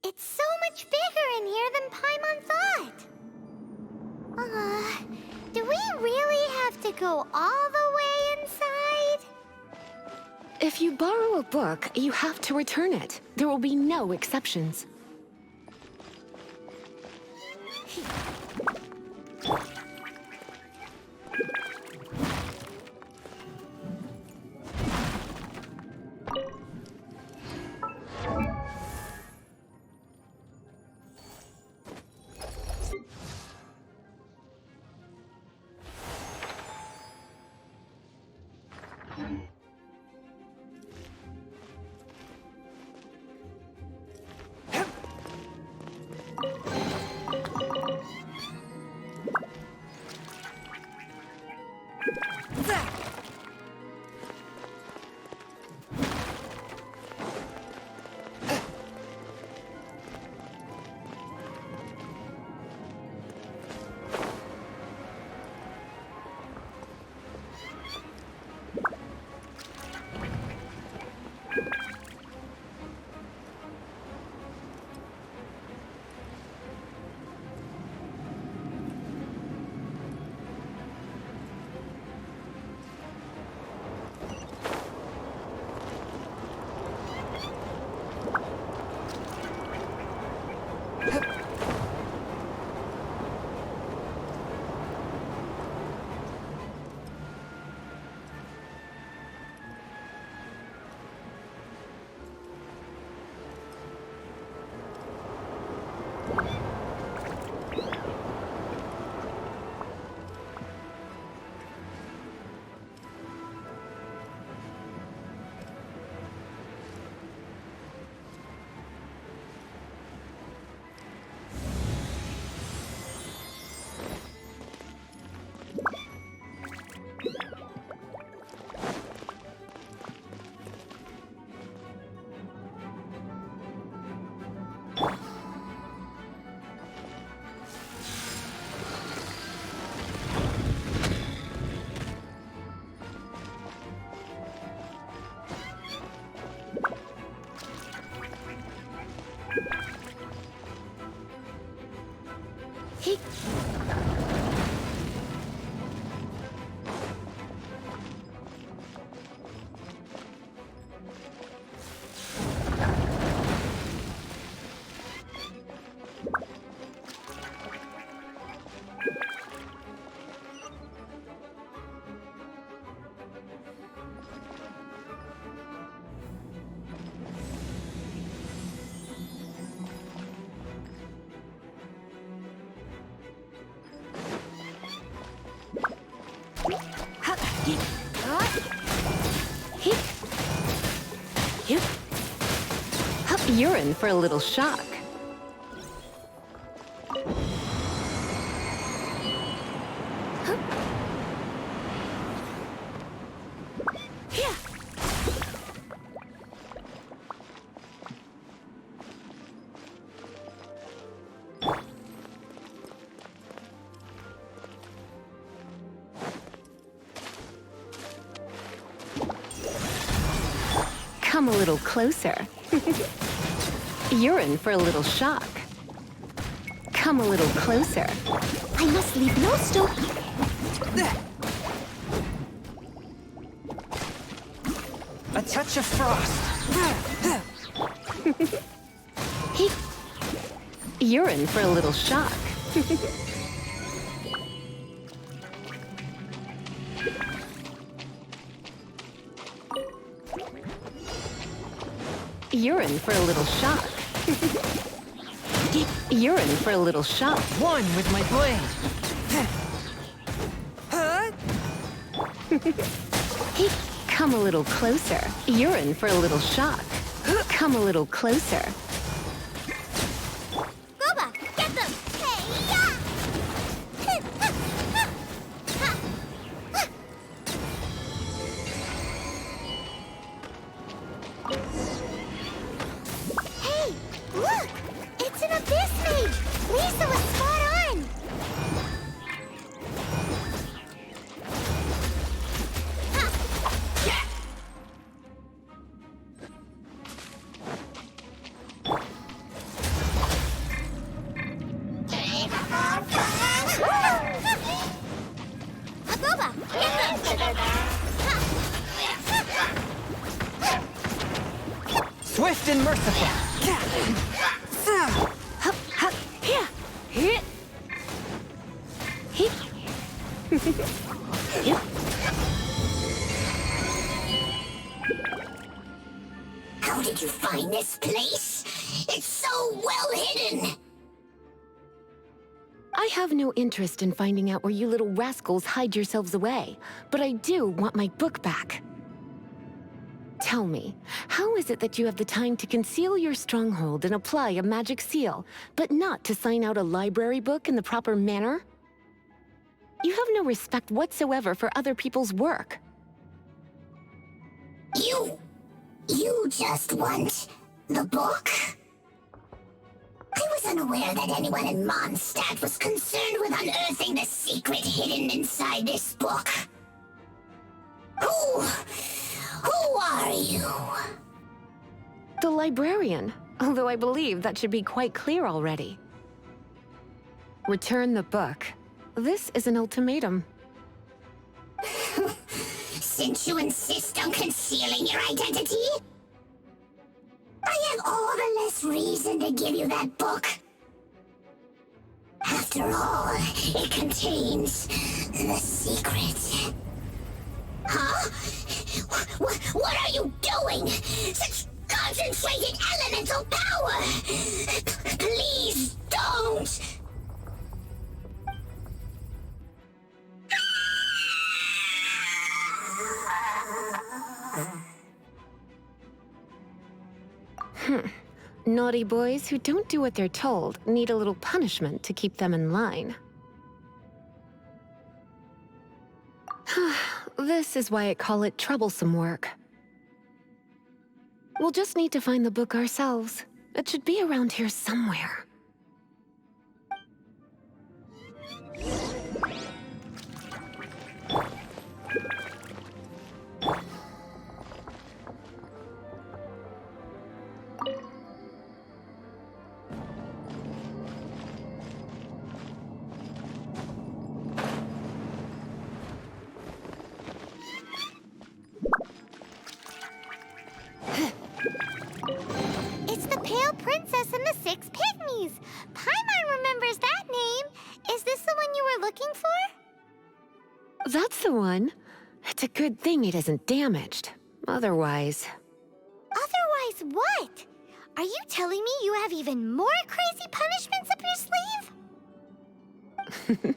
It's so much bigger in here than Paimon thought. Do we really have to go all the way inside? If you borrow a book, you have to return it. There will be no exceptions. You're in for a little shock. Come a little closer. You're in for a little shock. Come a little closer. I must leave no stone. A touch of frost. You're in for a little shock. You're in for a little shock. You're in for a little shock. One with my blade. Come a little closer. You're in for a little shock. Come a little closer. Boba, get them! Hey-ya! Hey, look! It's an abyss mage! Lisa was spot on! Swift and merciful. Hup, hup, here. Here. Here. Yep. How did you find this place? It's so well hidden. I have no interest in finding out where you little rascals hide yourselves away, but I do want my book back. Tell me, how is it that you have the time to conceal your stronghold and apply a magic seal, but not to sign out a library book in the proper manner? You have no respect whatsoever for other people's work. You just want the book? I was unaware that anyone in Mondstadt was concerned with unearthing the secret hidden inside this book. Who are you? The librarian, although I believe that should be quite clear already. Return the book. This is an ultimatum. Since you insist on concealing your identity, I have all the less reason to give you that book. After all, it contains the secret. Huh? What are you doing? Such concentrated elemental power! Please don't! Naughty boys who don't do what they're told need a little punishment to keep them in line. This is why I call it troublesome work. We'll just need to find the book ourselves. It should be around here somewhere. It's the Pale Princess and the Six Pygmies! Paimon remembers that name! Is this the one you were looking for? That's the one. It's a good thing it isn't damaged. Otherwise... Otherwise what? Are you telling me you have even more crazy punishments up your sleeve?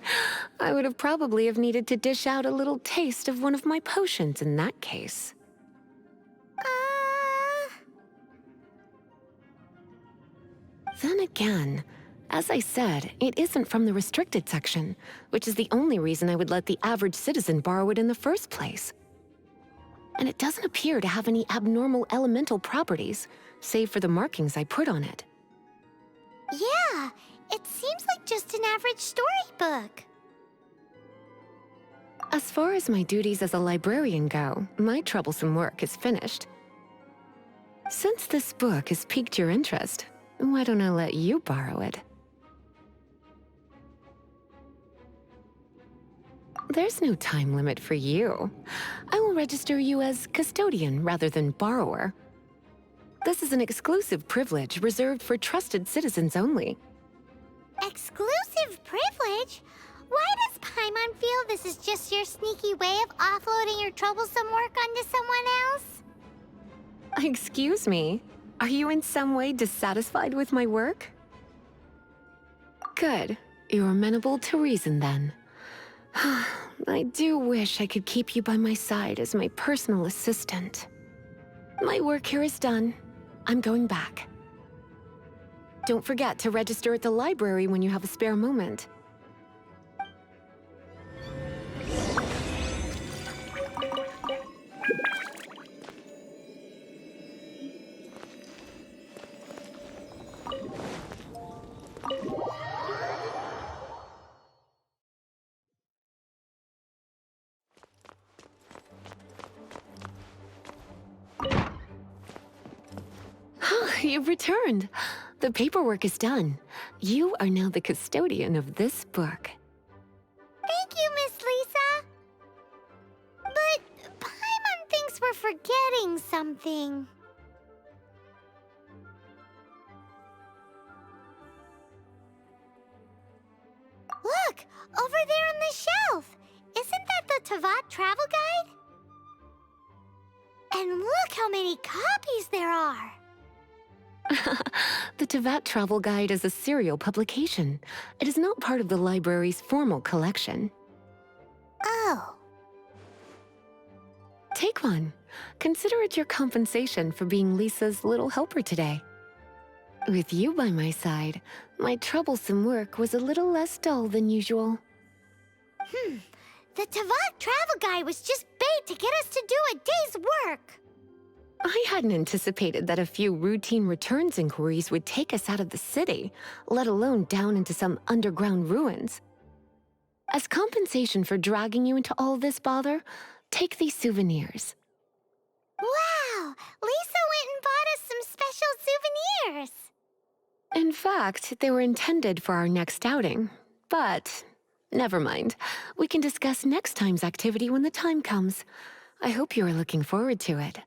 I would have probably have needed to dish out a little taste of one of my potions in that case. Then again, as I said, it isn't from the restricted section, which is the only reason I would let the average citizen borrow it in the first place. And it doesn't appear to have any abnormal elemental properties, save for the markings I put on it. Yeah, it seems like just an average storybook. As far as my duties as a librarian go, my troublesome work is finished. Since this book has piqued your interest, why don't I let you borrow it? There's no time limit for you. I will register you as custodian rather than borrower. This is an exclusive privilege reserved for trusted citizens only. Exclusive privilege? Why does Paimon feel this is just your sneaky way of offloading your troublesome work onto someone else? Excuse me, are you in some way dissatisfied with my work? Good, you're amenable to reason then. I do wish I could keep you by my side as my personal assistant. My work here is done. I'm going back. Don't forget to register at the library when you have a spare moment. You've returned. The paperwork is done. You are now the custodian of this book. Thank you, Miss Lisa. But Paimon thinks we're forgetting something. Tavat travel guide? And look how many copies there are! The Tavat Travel Guide is a serial publication. It is not part of the library's formal collection. Oh. Take one. Consider it your compensation for being Lisa's little helper today. With you by my side, my troublesome work was a little less dull than usual. The Tavat travel guide was just bait to get us to do a day's work. I hadn't anticipated that a few routine returns inquiries would take us out of the city, let alone down into some underground ruins. As compensation for dragging you into all this bother, take these souvenirs. Wow! Lisa went and bought us some special souvenirs! In fact, they were intended for our next outing, but never mind. We can discuss next time's activity when the time comes. I hope you are looking forward to it.